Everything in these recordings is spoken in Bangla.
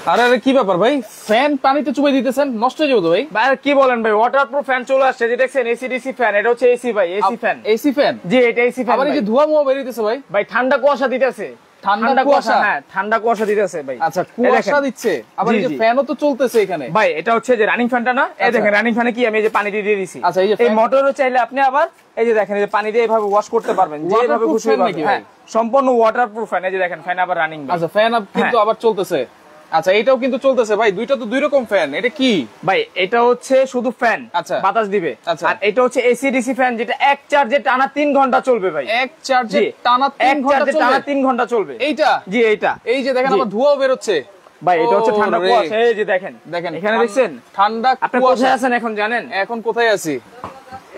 আরে আরে কি ব্যাপার ভাই, ফ্যান পানিতে চুবাই দিতেছেন, নষ্ট হয়ে যাবে তো ভাই। ভাই কি বলেন ভাই, ওয়াটারপ্রুফ ফ্যান চলে আসছে, যে দেখছেন এসি ডিসি ফ্যান, এটা হচ্ছে এসি ভাই, এসি ফ্যান। AC fan? জি এটা এসি ফ্যান। আবার এই যে ধোঁয়া মোয়া বের হইতেছে ভাই। ভাই ঠান্ডা কুয়াশা দিতেছে, ঠান্ডা কুয়াশা? হ্যাঁ ঠান্ডা কুয়াশা দিতেছে ভাই। আচ্ছা কুয়াশা দিচ্ছে, আবার এই যে ফ্যানও তো চলতেছে এখানে। ভাই এটা হচ্ছে যে রানিং ফ্যানটা না, এই দেখেন রানিং ফ্যানে কি আমি এই যে পানি দিয়ে দিয়েছি। আচ্ছা এই মোটরও চাইলে আপনি আবার এই যে দেখেন এই যে পানি দিয়ে এইভাবে ওয়াশ করতে পারবেন, যেভাবে খুশি পারবেন। হ্যাঁ সম্পূর্ণ ওয়াটারপ্রুফ ফ্যান, এই যে দেখেন ফ্যান আবার রানিং। আচ্ছা ফ্যান কিন্তু আবার চলতেছে। আচ্ছা এটাও কিন্তু চলতেছে ভাই, দুইটা তো দুই রকম ফ্যান। এটা কি ভাই? এটা হচ্ছে শুধু ফ্যান, আচ্ছা বাতাস দিবে। আচ্ছা আর এটা হচ্ছে এসি ডিসি ফ্যান, যেটা এক চার্জে টানা 3 ঘন্টা চলবে ভাই। এক চার্জে টানা 3 ঘন্টা চলবে এইটা? জি এইটা। এই যে দেখেন আবার ধোঁয়াও বের হচ্ছে ভাই, এটা হচ্ছে ঠান্ডা কুয়াশা। এই যে দেখেন দেখেন এখানে দেখছেন ঠান্ডা। আপনি কোথায় আছেন এখন জানেন? এখন কোথায় আছি?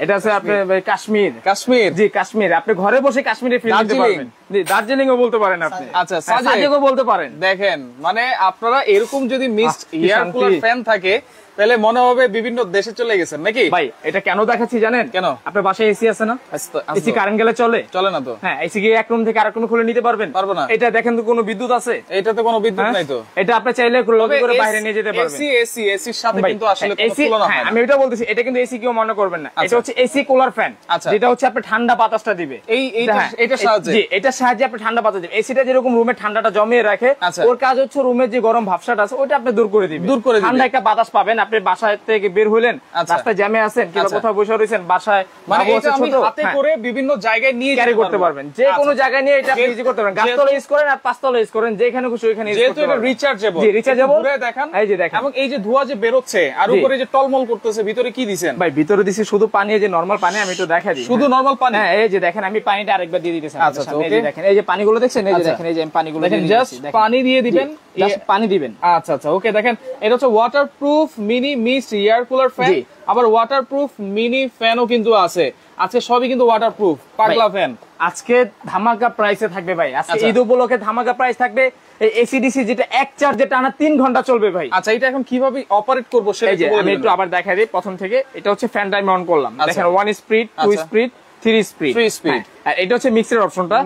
এটা আছে আপনি কাশ্মীর। কাশ্মীর? জি কাশ্মীর। আপনি ঘরে বসে কাশ্মীরে ফিল নিতে পারবেন। জি দার্জিলিং ও বলতে পারেন আপনি। আচ্ছা সাজেকও বলতে পারেন। দেখেন মানে আপনারা এরকম যদি মিস্ট এয়ার কুলার ফ্যান থাকে তাহলে মনে হবে বিভিন্ন দেশে চলে গেছেন নাকি ভাই। এটা কেন দেখাচ্ছি জানেন? কেন? আপনার বাসায় এসি আছে না? এসি কারেন্ট গেলে চলে না তো? হ্যাঁ এসি কি এক রুম থেকে আরেক রুমে খুলে নিতে পারবেন? পারবো না। এটা দেখেন তো কোনো বিদ্যুৎ আছে? এটাতে কোনো বিদ্যুৎ নাই তো। এটা আপনি চাইলে লগি করে বাইরে নিয়ে যেতে পারবেন। এসির সাথে কিন্তু আসলে কোনো তুলনা হয় না। আমি এটা বলতেছি, এটা কিন্তু এসি কেউ মনে করবেন না। এটা হচ্ছে এসি কুলার ফ্যান, যেটা হচ্ছে আপনি ঠান্ডা বাতাসটা দিবে। এটা সাহায্যে? জি এটা সাহায্যে আপনি ঠান্ডা বাতাস দিবে। এসিটা যেরকম রুমে ঠান্ডাটা জমিয়ে রাখে, ওর কাজ হচ্ছে রুমের যে গরম ভাবসাটা আছে ওটা আপনি দূর করে দিবে। ঠান্ডা একটা বাতাস পাবেন। আপনি বাসায় থেকে বের হইলেন, রাস্তায় জ্যামে আছেন কিংবা কোথাও বসে রয়েছেন, বাসায় মানে এটা আমি হাতে করে বিভিন্ন জায়গায় নিয়ে ক্যারি করতে পারবেন। যে কোনো জায়গায় নিয়ে এটা আপনি ইউজ করতে পারবেন। গাছতলা ইউজ করেন আর পাঁচতলা ইউজ করেন, যেখানে খুশি ওখানে ইউজ করতে পারবেন। যেহেতু এটা রিচার্জেবল। জি রিচার্জেবল। ঘুরে দেখেন, এই যে দেখেন। এবং এই যে ধোঁয়া যে বের হচ্ছে আর উপরে যে টলমল করতেছে, ভিতরে কি দিবেন ভাই? ভিতরে দিছি শুধু পানি, এই যে নরমাল পানি। আমি একটু দেখাই দিই। শুধু নরমাল পানি? হ্যাঁ এই যে দেখেন আমি পানিটা আরেকবার দিয়ে দিতেছি। আচ্ছা এই যে দেখেন, এই যে পানিগুলো দেখছেন, এই যে দেখেন, এই যে আমি পানিগুলো দেখেন, জাস্ট পানি দিয়ে দিবেন, জাস্ট পানি দিবেন। আচ্ছা আচ্ছা ওকে। দেখেন এটা হচ্ছে waterproof mini mist air cooler fan, আবার ওয়াটারপ্রুফ মিনি ফ্যানও কিন্তু আছে। আজকে সবই কিন্তু ওয়াটারপ্রুফ পাগলা ফ্যান। আজকে ধামাকা প্রাইসে থাকবে ভাই। আজকে ঈদ উপলক্ষে ধামাকা প্রাইস থাকবে। এই এসিডিসি যেটা এক চার্জে টানা 3 ঘন্টা চলবে ভাই। আচ্ছা এটা এখন কিভাবে অপারেট করব সেটা আমি একটু আবার দেখাই দিই প্রথম থেকে। এটা হচ্ছে ফ্যান টাইম অন করলাম, দেখেন 1 স্পিড, 2 স্পিড, 3 স্পিড। আর এটা হচ্ছে মিক্সের অপশনটা।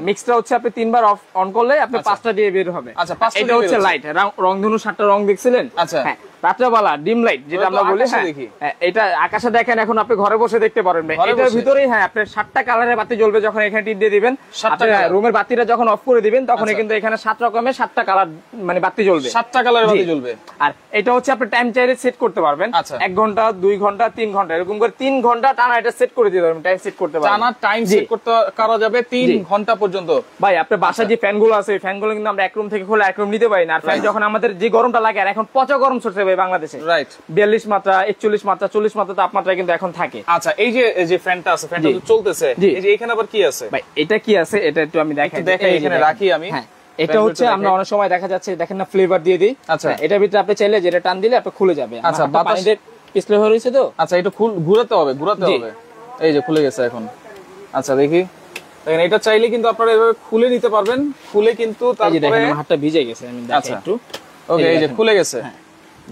মিক্সটা হচ্ছে আপনি 3 বার অন করলে আপনি 5টা দিয়ে বের হবে। আচ্ছা এটা হচ্ছে লাইট, রংধনু 7টা রং দেখছিলেন? আচ্ছা রাত্রেবেলা ডিম লাইট যেটা আমরা বলি। এটা আকাশে দেখেন, এখন আপনি ঘরে বসে দেখতে পারেন। এটার ভিতরেই আপনার 7টা কালারের বাতি জ্বলবে। যখন এখানে টিপ দিয়ে দিবেন, রুমের বাতিটা যখন অফ করে দিবেন, তখন কিন্তু এখানে 7 রকমের 7টা কালার মানে বাতি জ্বলবে। 7টা কালারের বাতি জ্বলবে। আর এটা হচ্ছে আপনি টাইম চাইলে সেট করতে পারবেন। 1 ঘন্টা, 2 ঘন্টা, 3 ঘন্টা, এরকম করে 3 ঘন্টা টানা এটা সেট করে দিতে পারবেন। টাইম সেট করতে পারবেন, টানা টাইম সেট করতে করা যাবে 3 ঘন্টা পর্যন্ত। ভাই আপনার বাসায় যে ফ্যানগুলো আছে, ফ্যানগুলো কিন্তু আমরা এক রুম থেকে খুলে এক রুম নিতে পারি না। আর ফ্যান যখন আমাদের যে গরমটা লাগে, আর এখন পচা গরম চলছে ভাই বাংলাদেশে। রাইট 42 মাত্রা, 41 মাত্রা, 40 মাত্রা তাপমাত্রা কিন্তু এখন থাকে। আচ্ছা এই যে ফ্যানটা আছে, ফ্যানটা তো চলতেছে, এই যে এখানে আবার কি আছে ভাই? এটা কি আছে এটা একটু আমি দেখাই। এখানে রাখি আমি। হ্যাঁ এটা হচ্ছে আমরা অনেক সময় দেখা যাচ্ছে, দেখেন না ফ্লেভার দিয়ে দিই। আচ্ছা এটার ভিতরে আপনি চাইলে যেটা টান দিলে আপনি খুলে যাবে। আচ্ছা বাতাসে পিছলে হয়ে রয়েছে তো। আচ্ছা এটা ঘুরাতে হবে। এই যে খুলে গেছে এখন। আচ্ছা দেখি, দেখেন এটা চাইলে কিন্তু আপনারা এভাবে খুলে নিতে পারবেন। খুলে কিন্তু তারপরে আমার হাতটা ভিজে গেছে, আমি দেখাই একটু। ওকে এই যে খুলে গেছে।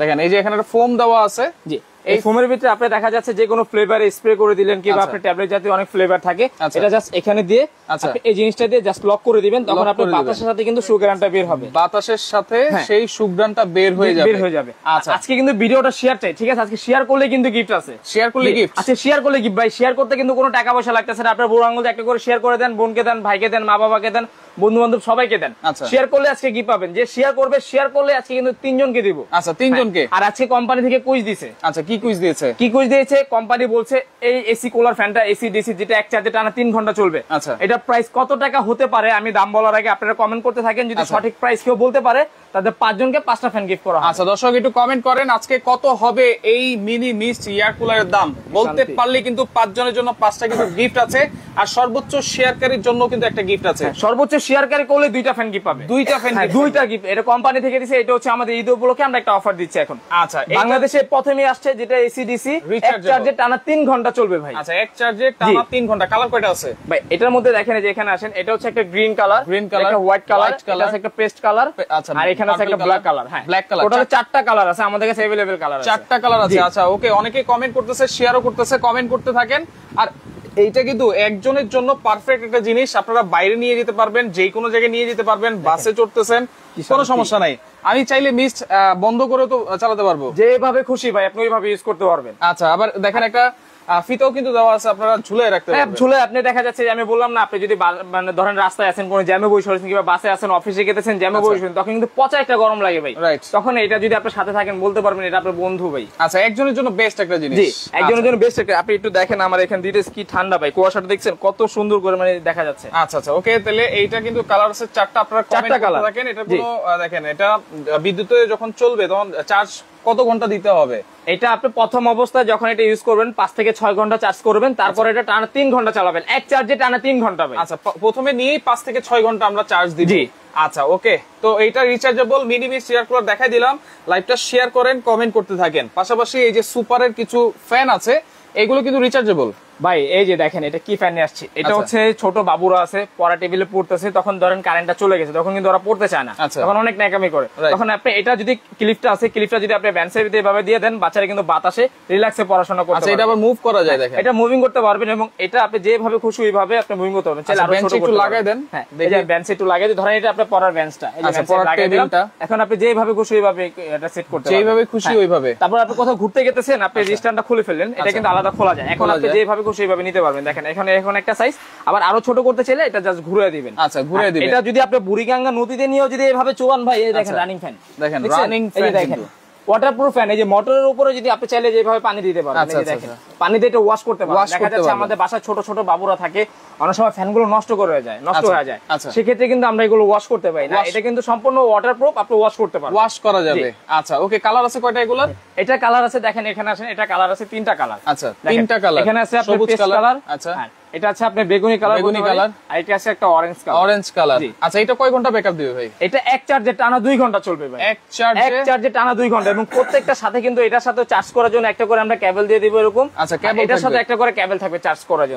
দেখেন এই যে এখানে একটা ফোম দেওয়া আছে। জি এই ফোমের ভিতরে আপনি দেখা যাচ্ছে যে কোনো ফ্লেভার স্প্রে করে দিলেন, কিংবা আপনি ট্যাবলেট জাতীয় অনেক ফ্লেভার থাকে, এটা জাস্ট এখানে দিয়ে আপনি এই জিনিসটা দিয়ে জাস্ট লক করে দিবেন, তখন আপনার বাতাসের সাথে কিন্তু সুগ্রানটা বের হবে। বাতাসের সাথে সেই সুগ্রানটা বের হয়ে যাবে। আচ্ছা আজকে কিন্তু ভিডিওটা শেয়ার চাই, ঠিক আছে? আজকে শেয়ার করলে কিন্তু গিফট আছে। শেয়ার করলে গিফট? আচ্ছা শেয়ার করলে গিফট ভাই। শেয়ার করতে কিন্তু কোনো টাকা পয়সা লাগতেছে না। আপনার বুড়ো আঙুল একটা করে শেয়ার করে দেন, বোনকে দেন, ভাইকে দেন, মা বাবাকে দেন, বন্ধু বান্ধব সবাইকে দেন। শেয়ার করলে আজকে গিফট পাবেন। যে শেয়ার করবে, শেয়ার করলে আজকে কিন্তু 3 জনকে দিব। আচ্ছা 3 জনকে। আর আজকে কোম্পানি থেকে কুইজ দিছে। আচ্ছা কি কুইজ দিয়েছে? কোম্পানি বলছে এই এসি কুলার ফ্যানটা এসি ডিসি যেটা এক চার্জে টানা 3 ঘন্টা চলবে, এটা প্রাইস কত টাকা হতে পারে? আমি দাম বলার আগে আপনারা কমেন্ট করতে থাকেন। যদি সঠিক প্রাইস কেউ বলতে পারে, তাদের 5 জনকে 5টা ফ্যান গিফট করা হবে। আচ্ছা দর্শক একটু কমেন্ট করেন আজকে কত হবে এই মিনি মিস্ট এয়ার কুলারের দাম। বলতে পারলে কিন্তু 5 জনের জন্য 5টা কিন্তু গিফট আছে। আর সর্বোচ্চ শেয়ারকারীর জন্য কিন্তু একটা গিফট আছে। সর্বোচ্চ শেয়ারকারী করলে 2টা ফ্যান গিফট পাবে। 2টা ফ্যান, 2টা গিফট। এটা কোম্পানি থেকে দিছে। এটা হচ্ছে আমাদের ঈদ উপলক্ষে আমরা একটা অফার দিচ্ছি এখন। আচ্ছা বাংলাদেশে প্রথমে আসছে যেটা এসি ডিসি এক চার্জে টানা 3 ঘন্টা চলবে ভাই। আচ্ছা এক চার্জে টানা 3 ঘন্টা। কালার কয়টা আছে ভাই? এটার মধ্যে দেখেন যে এখানে আসেন, এটা হচ্ছে একটা গ্রিন কালার, একটা হোয়াইট কালার, এটা আছে একটা পেস্ট কালার, আচ্ছা আর এখানে আছে একটা ব্ল্যাক কালার। হ্যাঁ ব্ল্যাক কালার। টোটাল 4টা কালার আছে আমাদের কাছে, अवेलेबल কালার আছে। 4টা কালার আছে। আচ্ছা ওকে, অনেকে কমেন্ট করতেছে, শেয়ারও করতেছে, কমেন্ট করতে থাকেন। আর এইটা কিন্তু একজনের জন্য পারফেক্ট একটা জিনিস। আপনারা বাইরে নিয়ে যেতে পারবেন, যে কোনো জায়গায় নিয়ে যেতে পারবেন, বাসে চড়তেছেন কোনো সমস্যা নাই। আমি চাইলে মিস্ট বন্ধ করে তো চালাতে পারবো, যেভাবে খুশি ভাই আপনি ওইভাবে ইউজ করতে পারবেন। আচ্ছা, আবার দেখেন একটা ফিতাও কিন্তু দেওয়া আছে, আপনারা ঝুলে রাখতে পারবেন। ঝুলে আপনি দেখা যাচ্ছে যে আমি বললাম না, আপনি যদি মানে ধরেন রাস্তায় আছেন, কোনো জ্যামে বসে রয়েছেন কিংবা বাসে আছেন, অফিসে গেতেছেন, জ্যামে বসেছেন, তখন কিন্তু পচা একটা গরম লাগে ভাই। তখন এটা যদি আপনার সাথে থাকেন বলতে পারবেন এটা আপনার বন্ধু ভাই। আচ্ছা, একজনের জন্য বেস্ট একটা জিনিস। জি, একজনের জন্য বেস্ট একটা। আপনি একটু দেখেন আমার এখানে ডিটেইলস কি ঠান্ডা ভাই, কুয়াশাটা দেখছেন কত সুন্দর করে মানে দেখা যাচ্ছে। আচ্ছা আচ্ছা, ওকে, তাহলে এইটা কিন্তু কালার আছে চারটা, আপনারা কমেন্ট করতে থাকেন। এটা কোনো দেখেন, এটা বিদ্যুতে যখন চলবে তখন চার্জ কত ঘন্টা দিতে হবে? এটা আপনি প্রথম অবস্থায় যখন এটা ইউজ করবেন 5 থেকে 6 ঘন্টা চার্জ করবেন, তারপর এটা টানা 3 ঘন্টা চালাবেন, এক চার্জে টানা 3 ঘন্টা ভাই। আচ্ছা, প্রথমে নিয়ে 5 থেকে 6 ঘন্টা আমরা চার্জ দিই। জি, আচ্ছা, ওকে, তো এইটা rechargeable mini mist air cooler দেখাই দিলাম। লাইভটা শেয়ার করেন, কমেন্ট করতে থাকেন। পাশাপাশি এই যে সুপারের কিছু ফ্যান আছে, এগুলো কিন্তু রিচার্জেবল ভাই। এই যে দেখেন এটা কি ফ্যান নিয়ে আসছে, এটা হচ্ছে ছোট বাবুরা আছে পড়া টেবিলে পড়তেছে, তখন ধরেন কারেন্টটা চলে গেছে, তখন কিন্তু ওরা পড়তে চায় না, তখন অনেক ন্যাকামি করে। তখন আপনি এটা যদি ক্লিপটা আছে, ক্লিপটা যদি আপনি ব্যান্ডের ভিতরে এভাবে দিয়ে দেন, বাচ্চারা কিন্তু বাতাসে রিল্যাক্সে পড়াশোনা করতে পারে। এটা আবার মুভ করা যায়, দেখেন এটা মুভিং করতে পারবেন, এবং এটা আপনি যেভাবে খুশি ওইভাবে আপনি মুভিং করতে পারবেন। চাইলে আরো ছোট একটু লাগাই দেন, হ্যাঁ, এই যে ব্যান্ড একটু লাগাই দিই, ধরেন এটা আপনার পড়ার ব্যান্ডটা, এই যে পড়ার টেবিলটা, এখন আপনি যেভাবে খুশি ওইভাবে এটা সেট করতে পারবেন, যেভাবে খুশি ওইভাবে। তারপর আপনি কোথাও ঘুরতে গেতেছেন, আপনি রেজিস্ট্যান্টটা খুলে ফেললেন, এটা কিন্তু আলাদা খোলা যায়। এখন আপনি যেভাবে খুশি ওইভাবে নিতে পারবেন। দেখেন এখন একটা সাইজ, আবার আরো ছোট করতে চাইলে এটা জাস্ট ঘুরে দিবেন। আচ্ছা, ঘুরে দিবেন। এটা যদি আপনি বুড়িগঙ্গা নদীতে নিয়েও যদি এভাবে চোয়ান ভাই, এই দেখেন রানিং ফ্যান, দেখেন রানিং ফ্যান, কিন্তু ওয়াটারপ্রুফ ফ্যান। এই যে মোটরের উপরে যদি আপনি চাইলে যেভাবে পানি দিতে পারবেন, এই যে দেখেন পানি দিয়ে এটা ওয়াশ করতে পারবেন। দেখা যাচ্ছে আমাদের বাসায় ছোট ছোট বাবুরা থাকে, অনেক সময় ফ্যানগুলো নষ্ট হয়ে যায়। সেক্ষেত্রে কিন্তু আমরা এগুলো ওয়াশ করতে পারি না, এটা কিন্তু সম্পূর্ণ ওয়াটারপ্রুফ, আপনি ওয়াশ করতে পারবেন, ওয়াশ করা যাবে। আচ্ছা, ওকে, কালার আছে কয়টা এগুলোর? এটা কালার আছে, দেখেন এখানে আসেন, এটা কালার আছে 3টা কালার। আচ্ছা, 3টা কালার, এখানে আছে আপনার পেস্ট কালার, আচ্ছা, এটা আছে আপনার বেগুনি কালার, আর এটা আছে একটা অরেঞ্জ কালার। আচ্ছা, এটা কয় ঘন্টা ব্যাকআপ দিবে ভাই? এটা এক চার্জে টানা 2 ঘন্টা চলবে ভাই, এক চার্জে টানা 2 ঘন্টা। এবং প্রত্যেকটার সাথে কিন্তু এটার সাথে চার্জ করার জন্য একটা করে আমরা কেবল দিয়ে দিব এরকম। আচ্ছা, কেবল, এটার সাথে একটা করে কেবল থাকবে চার্জ করার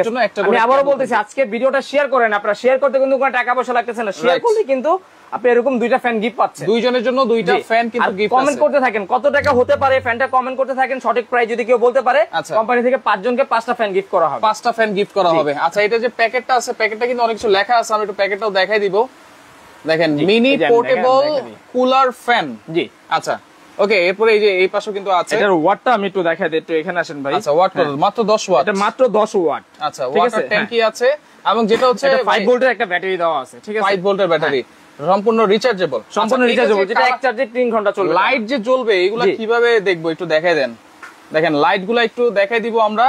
জন্য একটা করে। আমি আবারও বলতেছি, আজকে ভিডিওটা শেয়ার করেন, আপনারা শেয়ার করতে কিন্তু কোনো টাকা পয়সা লাগতেছে না, শেয়ার করলে কিন্তু আপনি এরকম 2টা ফ্যান গিফট পাচ্ছেন, দুইজনের জন্য 2টা ফ্যান কিন্তু গিফট আছে। কমেন্ট করতে থাকেন কত টাকা হতে পারে ফ্যানটা, কমেন্ট করতে থাকেন, সঠিক প্রাইস যদি কেউ বলতে পারে কোম্পানি থেকে 5 জনকে 5টা ফ্যান গিফট করা হবে, 5টা ফ্যান গিফট করা হবে। আচ্ছা, এটা যে প্যাকেটটা আছে, প্যাকেটটা কিন্তু অনেক কিছু লেখা আছে, আমি একটু প্যাকেটটাও দেখাই দিব। দেখেন, মিনি পোর্টেবল কুলার ফ্যান। জি, আচ্ছা, ওকে, এরপরে এই যে এই পাশে কিন্তু আছে, এটার ওয়াটটা আমি একটু দেখাই দিই, একটু এখানে আসেন ভাই। আচ্ছা, ওয়াট কত? মাত্র 10 ওয়াট, এটা মাত্র 10 ওয়াট। আচ্ছা, ওয়াটার ট্যাঙ্কি আছে, এবং যেটা হচ্ছে 5 ভোল্টের একটা ব্যাটারি দেওয়া আছে, ঠিক আছে, 5 ভোল্টের ব্যাটারি, সম্পূর্ণ রিচার্জেবল, যেটা এক চার্জে 3 ঘন্টা চলবে। লাইট যে জ্বলবে এগুলা কিভাবে দেখবো একটু দেখাই দেন। দেখেন, লাইট গুলা একটু দেখাই দিব আমরা।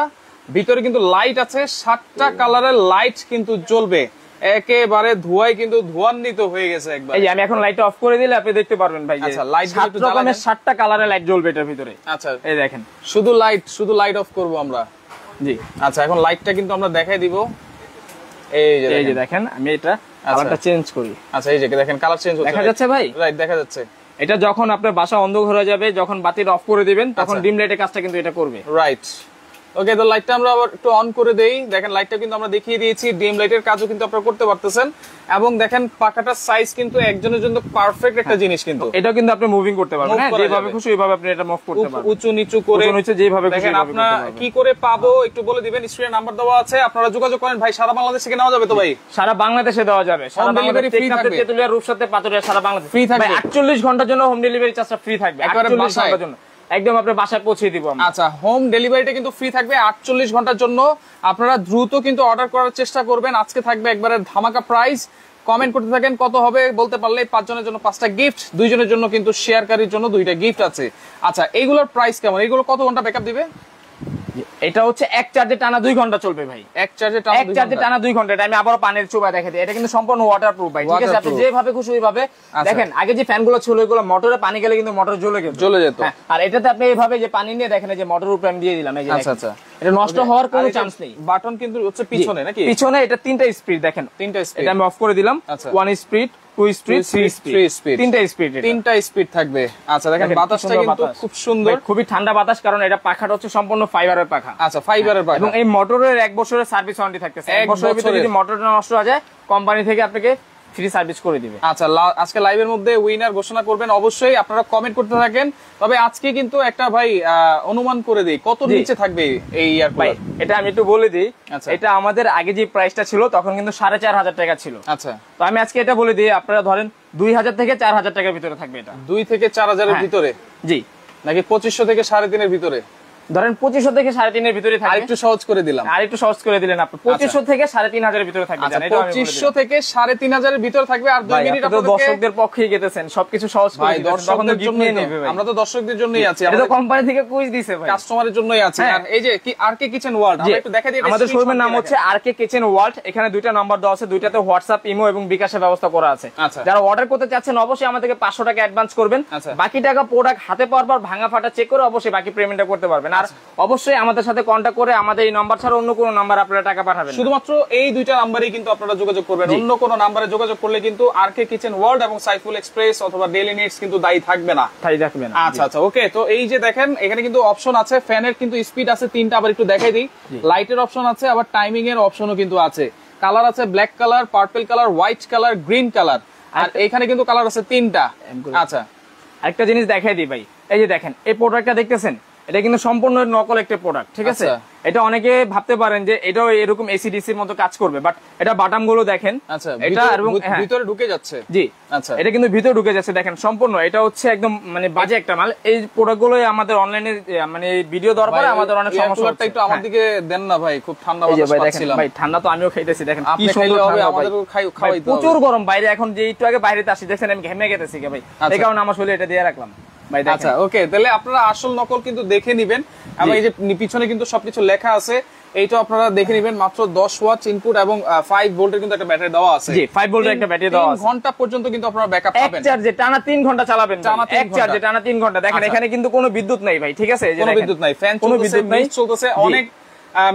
ভিতরে কিন্তু লাইট আছে, 7টা কালারের লাইট কিন্তু জ্বলবে, একেবারে ধোঁয়ায় কিন্তু ধোঁয়ান্বিত হয়ে গেছে একবার। এই যে আমি এখন লাইটটা অফ করে দিলে আপনি দেখতে পারবেন ভাই, আচ্ছা, লাইট একটু জ্বালাবেন, 7টা কালারের লাইট জ্বলবে এটার ভিতরে। আচ্ছা, এই দেখেন, শুধু লাইট অফ করব আমরা। জি, আচ্ছা, এখন লাইটটা কিন্তু আমরা দেখাই দিব। এই যে দেখেন, আমি এটা কালারটা চেঞ্জ করি। আচ্ছা, এই যে দেখেন কালার চেঞ্জ হচ্ছে, দেখা যাচ্ছে ভাই? রাইট, দেখা যাচ্ছে। এটা যখন আপনার বাসা অন্ধকার হয়ে যাবে, যখন বাতিটা অফ করে দিবেন, তখন ডিম লাইটের কাজটা কিন্তু এটা করবে। রাইট, ওকে, তো লাইটটা আমরা আবার একটু অন করে দেই। দেখেন, লাইটটা কিন্তু আমরা দেখিয়ে দিয়েছি, ডিম লাইটের কাজও কিন্তু আপনারা করতে পারতেছেন। এবং দেখেন, পাখাটার সাইজ কিন্তু একজনের জন্য পারফেক্ট একটা জিনিস, কিন্তু এটা কিন্তু আপনি মুভিং করতে পারবেন, যেভাবে খুশি ওইভাবে আপনি এটা মুভ করতে পারবেন, উঁচু নিচু করে, যেভাবে খুশি। দেখেন, আপনারা কি করে পাবো একটু বলে দিবেন, স্ক্রিনে নাম্বার দেওয়া আছে, আপনারা যোগাযোগ করেন। ভাই, সারা বাংলাদেশ থেকে নেওয়া যাবে তো? ভাই, সারা বাংলাদেশে দেওয়া যাবে, সারা বাংলাদেশে ফ্রি থাকবে, তেতুলিয়া, রূপসাতে, পাতুরিয়া, সারা বাংলাদেশে ফ্রি থাকবে। 48 ঘন্টার জন্য হোম ডেলিভারি চার্জটা ফ্রি থাকবে, 48 ঘন্টার জন্য একদম আপনার বাসায় পৌঁছে দিব আমরা। আচ্ছা, হোম ডেলিভারিটা কিন্তু ফ্রি থাকবে 48 ঘন্টার জন্য। আপনারা দ্রুত কিন্তু অর্ডার করার চেষ্টা করবেন। আজকে থাকবে একবারে ধামাকা প্রাইস। কমেন্ট করতে থাকেন কত হবে বলতে পারলে 5 জনের জন্য 5টা গিফট, 2 জনের জন্য কিন্তু শেয়ারকারীর জন্য 2টা গিফট আছে। আচ্ছা, এইগুলোর প্রাইস কেমন? এইগুলো কত ঘন্টা ব্যাকআপ দিবে? এটা হচ্ছে এক চার্জে টানা 2 ঘন্টা চলবে ভাই, এক চার্জে টানা 2 ঘন্টা। এটা আমি আবারও পানির চুবা দেখে দিই, এটা কিন্তু সম্পূর্ণ ওয়াটারপ্রুফ ভাই, ঠিক আছে? আপনি যেভাবে খুশি ওইভাবে দেখেন। আগে যে ফ্যানগুলো ছিল ওইগুলো মোটরে পানি গেলে কিন্তু মোটর জ্বলে যেত, আর এটাতে আপনি এইভাবে যে পানি নিয়ে দেখেন, যে মোটর উপরে আমি দিয়ে দিলাম, এই যে আচ্ছা আচ্ছা, এটা নষ্ট হওয়ার কোনো চান্স নেই। বাটন কিন্তু হচ্ছে পিছনে নাকি? পিছনে এটা 3টা স্পিড, দেখেন 3টা স্পিড। এটা আমি অফ করে দিলাম, 1 স্পিড, 2 স্পিড, 3 স্পিড, 3টা স্পিড থাকবে। আচ্ছা, দেখেন বাতাসটা কিন্তু খুব সুন্দর, খুবই ঠান্ডা বাতাস, কারণ এটা পাখাটা হচ্ছে সম্পূর্ণ ফাইবারের পাখা। আচ্ছা, ফাইবারের পাখা, এবং এই মোটরের 1 বছরের সার্ভিস ওয়ারেন্টি থাকতেছে। 1 বছরের ভিতরে যদি মোটরটা নষ্ট হয়ে যায়, কোম্পানি থেকে আপনাকে ফ্রি সার্ভিস করে দিবে। আচ্ছা, আজকে লাইভের মধ্যে উইনার ঘোষণা করবেন অবশ্যই, আপনারা কমেন্ট করতে থাকেন। তবে আজকে কিন্তু একটা ভাই অনুমান করে দিই, কত নিচে থাকবে এই ইয়ার ভাই? এটা আমি একটু বলে দিই। আচ্ছা, এটা আমাদের আগে যে প্রাইসটা ছিল তখন কিন্তু 4500 টাকা ছিল। আচ্ছা, তো আমি আজকে এটা বলে দিই, আপনারা ধরেন 2000 থেকে 4000 টাকার ভিতরে থাকবে এটা। 2 থেকে 4000 এর ভিতরে? জি। নাকি 2500 থেকে 3.5 এর ভিতরে? ধরেন 2500 থেকে 3.5 এর ভিতরে থাকবে। আরেকটু সহজ করে দিলাম, আরেকটু সহজ করে দিলেন আপনি। 2500 থেকে 3500 এর ভিতরে থাকবে। আচ্ছা, 2500 থেকে 3500 এর ভিতরে থাকবে। আর 2 মিনিট আপনাদের দর্শকদের পক্ষেই গেতেছেন, সবকিছু সহজ করে দিবেন, তখন তো গিফট নিয়ে নেবে ভাই। আমরা তো দর্শকদের জন্যই আছি, এটা তো কোম্পানি থেকে কুইজ দিছে ভাই, কাস্টমারের জন্যই আছে। আর এই যে কি আরকে কিচেন ওয়ার্ল্ড, আমরা একটু দেখাই দিই। আমাদের শোরুমের নাম হচ্ছে আরকে কিচেন ওয়ার্ল্ড। এখানে দুইটা নাম্বার দেওয়া আছে, দুইটাতে হোয়াটসঅ্যাপ, ইমো এবং বিকাশের ব্যবস্থা করা আছে। যারা অর্ডার করতে চাচ্ছেন অবশ্যই আমাদেরকে 500 টাকা অ্যাডভান্স করবেন, বাকি টাকা প্রোডাক্ট হাতে পাওয়ার পর ভাঙা ফাটা চেক করে অবশ্যই বাকি পেমেন্টটা করতে পারবেন। আর অবশ্যই আমাদের সাথে কন্টাক্ট করে আমাদের এই নাম্বার ছাড়া অন্য কোনো নাম্বার আপনারা টাকা পাঠাবেন। শুধুমাত্র এই দুইটা নাম্বারেই কিন্তু আপনারা যোগাযোগ করবেন, অন্য কোনো নাম্বারে যোগাযোগ করলে কিন্তু আরকে কিচেন ওয়ার্ল্ড এবং সাইফুল এক্সপ্রেস অথবা ডেইলি নিডস কিন্তু দায়ী থাকবে না। আচ্ছা আচ্ছা, ওকে। তো এই যে দেখেন এখানে কিন্তু অপশন আছে, ফ্যানের কিন্তু স্পিড আছে 3টা, আবার একটু দেখাই দিই। লাইটের অপশন আছে, আবার টাইমিং এর অপশনও কিন্তু আছে। কালার আছে black colour, purple colour, white colour, green colour. আর এখানে কিন্তু কালার আছে 3টা। আচ্ছা, আরেকটা জিনিস দেখাই দিই ভাই, এই যে দেখেন এই প্রোডাক্টটা দেখতেছেন, এটা কিন্তু সম্পূর্ণ নকল একটা প্রোডাক্ট, ঠিক আছে? এটা অনেকে ভাবতে পারেন যে এটাও এরকম এসিডিসির মতো কাজ করবে, বাট এটা বাটাম গুলো দেখেন, আচ্ছা, এটা এবং ভিতরে ঢুকে যাচ্ছে। জি, আচ্ছা, এটা কিন্তু ভিতরে ঢুকে যাচ্ছে, দেখেন সম্পূর্ণ। এটা হচ্ছে একদম মানে বাজে একটা মাল। এই প্রোডাক্ট গুলো আমাদের অনলাইনে মানে ভিডিও দেওয়ার পরে আমাদের অনেক সমস্যা হচ্ছে। একটু আমার দিকে দেন না ভাই, খুব ঠান্ডা বাতাস পাচ্ছিলাম ভাই। ঠান্ডা তো আমিও খাইতেছি, দেখেন কি সুন্দর হবে, আমাদেরও খাওয়াইতে হবে। প্রচুর গরম বাইরে, এখন যে একটু আগে বাইরেতে আসি দেখেন আমি ঘেমে গেতেছি ভাই, এই কারণে আমার শরীরে এটা দিয়ে রাখলাম। আচ্ছা, ওকে, তাহলে আপনারা আসল নকল কিন্তু দেখে নিবেন, এবং এই যে পিছনে কিন্তু সবকিছু লেখা আছে, এইটা আপনারা দেখে নিবেন। মাত্র 10 ওয়াট ইনপুট এবং 5 ভোল্টের কিন্তু একটা ব্যাটারি দেওয়া আছে। জি, 5 ভোল্টের একটা ব্যাটারি দেওয়া আছে। 3 ঘন্টা পর্যন্ত কিন্তু আপনারা ব্যাকআপ পাবেন। এক চার্জে টানা 3 ঘন্টা চালাবেন, এক চার্জে টানা 3 ঘন্টা। দেখেন এখানে কিন্তু কোনো বিদ্যুৎ নাই ভাই, ঠিক আছে? কোনো বিদ্যুৎ নাই, ফ্যান চলতেছে, মিস্ট চলতেছে। অনেক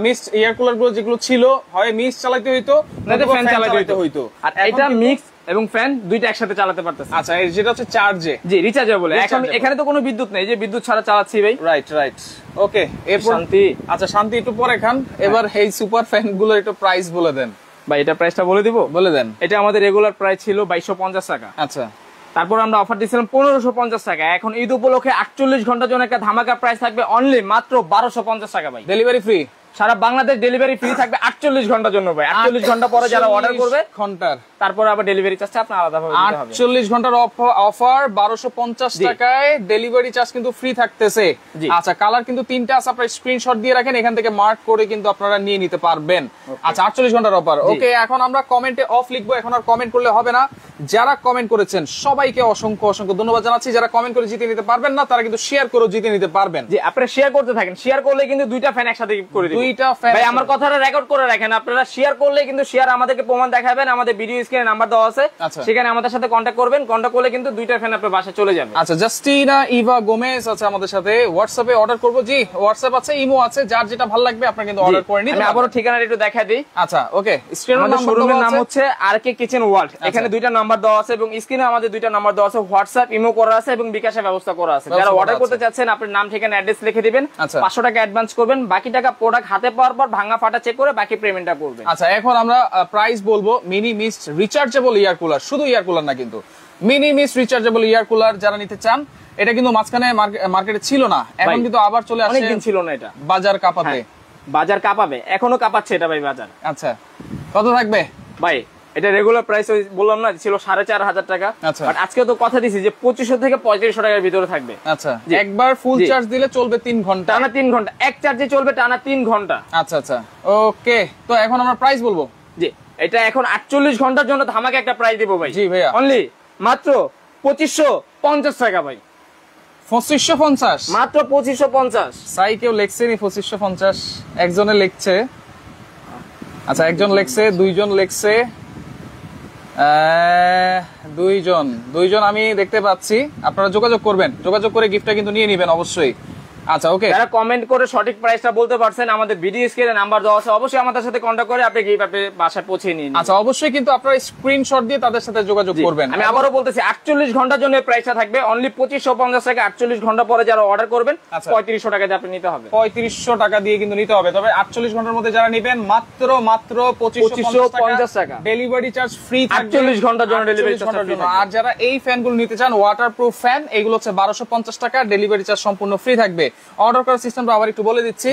মিক্সড এয়ার কুলার গুলো যেগুলো ছিল, হয় মিক্স চালাতে হইতো না ফ্যান চালাতে হইতো। আর এটা মিক্স এবং ফ্যান দুইটা একসাথে চালাতে পারতেছে। আচ্ছা, যেটা হচ্ছে চার্জে, জি, রিচার্জেবল। এখন এখানে তো কোনো বিদ্যুৎ নেই, যে বিদ্যুৎ ছাড়া চালাচ্ছি ভাই। রাইট রাইট, ওকে। এরপর শান্তি। আচ্ছা, শান্তি একটু পরে খান। এবার এই সুপার ফ্যান গুলো একটু প্রাইস বলে দেন ভাই। এটা প্রাইসটা বলে দিব? বলে দেন। এটা আমাদের রেগুলার প্রাইস ছিল 2250 টাকা। আচ্ছা, তারপর আমরা অফার দিয়েছিলাম 1550 টাকা। এখন ঈদ উপলক্ষে 48 ঘন্টার জন্য একটা ধামাকা প্রাইস থাকবে অনলি মাত্র 1250 টাকা ভাই। ডেলিভারি ফ্রি, সারা বাংলাদেশ ডেলিভারি ফ্রি থাকবে 48 ঘন্টার জন্য ভাই। 48 ঘন্টা পরে যারা অর্ডার করবে ঘন্টার, তারপর আবার ডেলিভারি চার্জটা আপনার আলাদা ভাবে দিতে হবে। 48 ঘন্টার অফার 1250 টাকায় ডেলিভারি চার্জ কিন্তু ফ্রি থাকতেছে। আচ্ছা, কালার কিন্তু 3টা আছে, আপনারা স্ক্রিনশট দিয়ে রাখেন, এখান থেকে মার্ক করে কিন্তু আপনারা নিয়ে নিতে পারবেন। আচ্ছা, 48 ঘন্টার অফার। ওকে, এখন আমরা কমেন্টে অফ লিখবো, এখন আর কমেন্ট করলে হবে না। যারা কমেন্ট করেছেন সবাইকে অসংখ্য অসংখ্য ধন্যবাদ জানাচ্ছি। যারা কমেন্ট করে জিতে নিতে পারবেন না, তারা কিন্তু শেয়ার করে জিতে নিতে পারবেন। জি, আপনারা শেয়ার করতে থাকেন, শেয়ার করলে কিন্তু দুইটা ফ্যান একসাথে করে দিবেন। দুইটা ফ্যান ভাই, আমার কথাটা রেকর্ড করে রাখেন। আপনারা শেয়ার করলে কিন্তু শেয়ার আমাদেরকে প্রমাণ দেখাবেন, আমাদের ভিডিও স্ক্রিনে নাম্বার দেওয়া আছে, সেখানে আমাদের সাথে কন্টাক্ট করবেন। কন্টাক্ট করলে কিন্তু দুইটা ফ্যান আপনার বাসায় চলে যাবে। আচ্ছা, জাস্টিনা ইভা গোমেজ আছে আমাদের সাথে। হোয়াটসঅ্যাপে অর্ডার করব। জি, হোয়াটসঅ্যাপ আছে, ইমো আছে, যার যেটা ভালো লাগবে আপনি কিন্তু অর্ডার করে নিতে। আমি আবারো ঠিকানাটা একটু দেখাই দিই। আচ্ছা, ওকে। আমাদের শোরুমের নাম হচ্ছে আরকে কিচেন ওয়ার্ল্ড। এখানে দুইটা নাম্বার দেওয়া আছে এবং স্ক্রিনে আমাদের দুইটা নাম্বার দেওয়া আছে। হোয়াটসঅ্যাপ, ইমো করা আছে এবং বিকাশের ব্যবস্থা করা আছে। যারা অর্ডার করতে চাচ্ছেন আপনার নাম, ঠিকানা, অ্যাড্রেস লিখে দিবেন, 500 টাকা অ্যাডভান্স করবেন, বাকি টাকা প্রোডাক্ট হাতে পাওয়ার পর ভাঙা ফাটা চেক করে বাকি পেমেন্টটা করবেন। আচ্ছা, এখন আমরা প্রাইস বলবো। মিনি মিস্ট রিচার্জেবল ইয়ার কুলার, শুধু ইয়ার কুলার না কিন্তু, মিনি মিস্ট রিচার্জেবল ইয়ার কুলার যারা নিতে চান, এটা কিন্তু মাঝখানে মার্কেটে ছিল না, এখন কিন্তু আবার চলে আসছে। অনেকদিন ছিল না, এটা বাজার কাঁপাতে। বাজার কাঁপাবে, এখনো কাঁপাচ্ছে এটা ভাই বাজার। আচ্ছা, কত থাকবে ভাই? এটা রেগুলার প্রাইস বললাম না ছিল 4500 টাকা, বাট আজকে তো কথা দিছি যে 2500 থেকে 3500 টাকার ভিতরে থাকবে। আচ্ছা, একবার ফুল চার্জ দিলে চলবে 3 ঘন্টা, টানা 3 ঘন্টা, এক চার্জে চলবে টানা 3 ঘন্টা। আচ্ছা আচ্ছা, ওকে। তো এখন আমরা প্রাইস বলবো। জি, এটা এখন 48 ঘন্টার জন্য ধামাকা একটা প্রাইস দিব ভাই। জি ভাইয়া, অনলি মাত্র 2550 টাকা ভাই। 2550, মাত্র 2550। সাই কেউ লেখছে নি 2550? একজনে লিখছে। আচ্ছা, একজন লেখছে, দুইজন লেখছে, দুইজন আমি দেখতে পাচ্ছি। আপনারা যোগাযোগ করবেন, যোগাযোগ করে গিফটটা কিন্তু নিয়ে নিবেন অবশ্যই। আচ্ছা ওকে, যারা কমেন্ট করে সঠিক প্রাইসটা বলতে পারছেন, আমাদের ভিডিও স্ক্রিনে নাম্বার দেওয়া আছে, অবশ্যই আমাদের সাথে কন্টাক্ট করে আপনি গিফট আপনি বাসায় পৌঁছে নিন। আচ্ছা অবশ্যই কিন্তু আপনারা স্ক্রিনশট দিয়ে তাদের সাথে যোগাযোগ করবেন। আমি আবারও বলতেছি 48 ঘন্টার জন্য প্রাইসটা থাকবে অনলি 2550 টাকা। 48 ঘন্টা পরে যারা অর্ডার করবেন 3500 টাকা দিয়ে আপনি নিতে হবে, 3500 টাকা দিয়ে কিন্তু নিতে হবে। তবে 48 ঘন্টার মধ্যে যারা নেবেন মাত্র 2550 টাকা ডেলিভারি চার্জ ফ্রি থাকবে 48 ঘন্টার জন্য ডেলিভারি চার্জ ফ্রি। আর যারা এই ফ্যানগুলো নিতে চান ওয়াটারপ্রুফ ফ্যান, এগুলো হচ্ছে 1250 টাকা, ডেলিভারি চার্জ সম্পূর্ণ ফ্রি থাকবে। অর্ডার করার সিস্টেমটা আবার একটু বলে দিচ্ছি।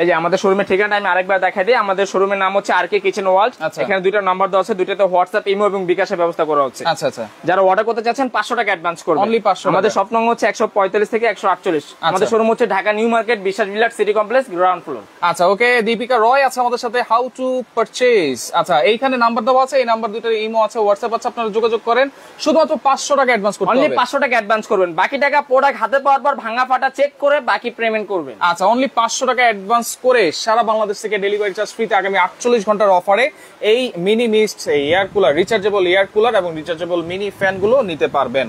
এই যে আমাদের শোরুমের ঠিকানা আমি আরেকবার দেখাই দিই। আমাদের শোরুমের নাম হচ্ছে আরকে কিচেন ওয়ার্ল্ড। এখানে দুইটা নাম্বার দেওয়া আছে, দুইটাতে হোয়াটসঅ্যাপ, ইমো এবং বিকাশের ব্যবস্থা করা হচ্ছে। আচ্ছা আচ্ছা, যারা অর্ডার করতে চাচ্ছেন 500 টাকা অ্যাডভান্স করবেন, অনলি 500। আমাদের শপ নং হচ্ছে 145 থেকে 148। আমাদের শোরুম হচ্ছে ঢাকা নিউ মার্কেট, বিশ্বাস বিলাট সিটি কমপ্লেক্স, গ্রাউন্ড ফ্লোর। আচ্ছা ওকে, দীপিকা রয় আছে আমাদের সাথে, হাউ টু পারচেজ। আচ্ছা এইখানে নাম্বার দেওয়া আছে, এই নাম্বার দুটোর ইমো আছে, হোয়াটসঅ্যাপ আছে, আপনারা যোগাযোগ করেন। শুধুমাত্র 500 টাকা অ্যাডভান্স করতে হবে, অনলি 500 টাকা অ্যাডভান্স করবেন, বাকি টাকা প্রোডাক্ট হাতে পাওয়ার পর ভাঙা ফাটা চেক করে বাকি পেমেন্ট করবেন। আচ্ছা অনলি 500 টাকা অ্যাডভান্স করে সারা বাংলাদেশ থেকে ডেলিভারি চার্জ ফ্রিতে আগামী 48 ঘন্টার অফারে এই mini mist air cooler, rechargeable air cooler এবং রিচার্জেবল মিনি ফ্যান গুলো নিতে পারবেন।